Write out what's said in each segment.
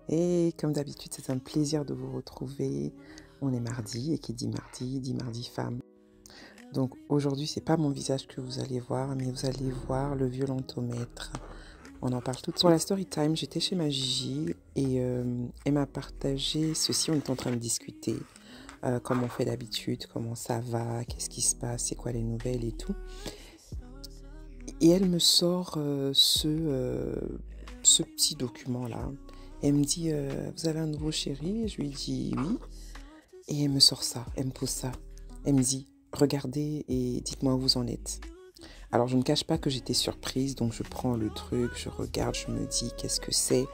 Et comme d'habitude, c'est un plaisir de vous retrouver. On est mardi et qui dit mardi femme. Donc aujourd'hui, c'est pas mon visage que vous allez voir, mais vous allez voir le violentomètre. On en parle tout de suite. Pour la story time, j'étais chez ma Gigi et elle m'a partagé ceci. On est en train de discuter, comme on fait d'habitude, comment ça va, qu'est-ce qui se passe, c'est quoi les nouvelles et tout. Et elle me sort ce petit document-là. Elle me dit, vous avez un nouveau chéri? Je lui dis oui. Et elle me sort ça, elle me pose ça. Elle me dit, regardez et dites-moi où vous en êtes. Alors je ne cache pas que j'étais surprise, donc je prends le truc, je regarde, je me dis qu'est-ce que c'est.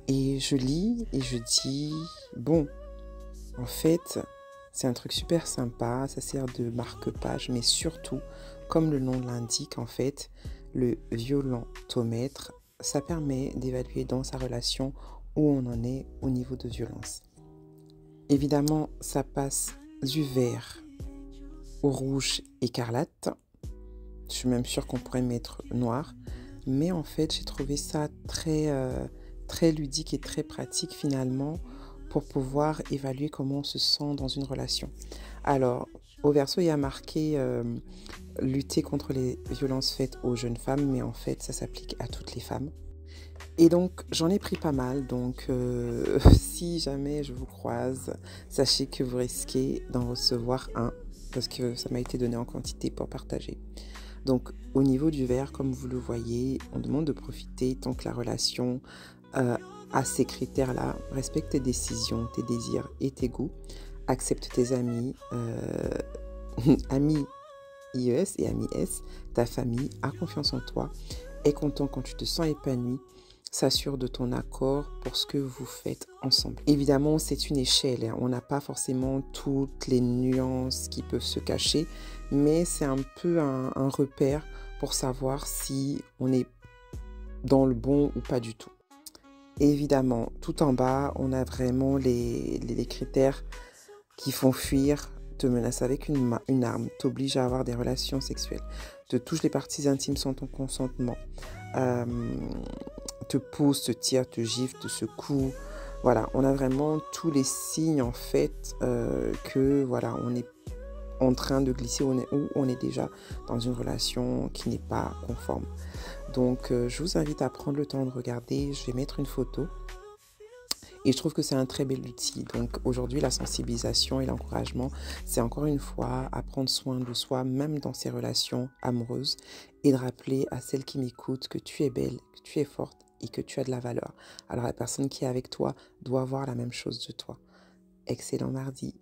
Et je lis et je dis, bon, en fait, c'est un truc super sympa, ça sert de marque-page, mais surtout, comme le nom l'indique, en fait, le violentomètre, ça permet d'évaluer dans sa relation où on en est au niveau de violence. Évidemment, ça passe du vert au rouge écarlate. Je suis même sûre qu'on pourrait mettre noir. Mais en fait, j'ai trouvé ça très ludique et très pratique finalement pour pouvoir évaluer comment on se sent dans une relation. Alors, au verso, il y a marqué lutter contre les violences faites aux jeunes femmes, mais en fait, ça s'applique à toutes les femmes. Et donc, j'en ai pris pas mal. Donc, si jamais je vous croise, sachez que vous risquez d'en recevoir un parce que ça m'a été donné en quantité pour partager. Donc, au niveau du vert, comme vous le voyez, on demande de profiter tant que la relation a ces critères-là. Respecte tes décisions, tes désirs et tes goûts. Accepte tes amis, amis IES et amis S, ta famille, a confiance en toi. Aie content quand tu te sens épanoui. S'assure de ton accord pour ce que vous faites ensemble. Évidemment, c'est une échelle. Hein. On n'a pas forcément toutes les nuances qui peuvent se cacher, mais c'est un peu un repère pour savoir si on est dans le bon ou pas du tout. Évidemment, tout en bas, on a vraiment les critères qui font fuir, te menace avec une arme, t'oblige à avoir des relations sexuelles, te touche les parties intimes sans ton consentement, te pousse, te tire, te gifle, te secoue. Voilà, on a vraiment tous les signes en fait que voilà, on est en train de glisser ou on est déjà dans une relation qui n'est pas conforme. Donc, je vous invite à prendre le temps de regarder. Je vais mettre une photo. Et je trouve que c'est un très bel outil. Donc aujourd'hui, la sensibilisation et l'encouragement, c'est encore une fois à prendre soin de soi, même dans ses relations amoureuses, et de rappeler à celle qui m'écoute que tu es belle, que tu es forte et que tu as de la valeur. Alors la personne qui est avec toi doit voir la même chose de toi. Excellent mardi.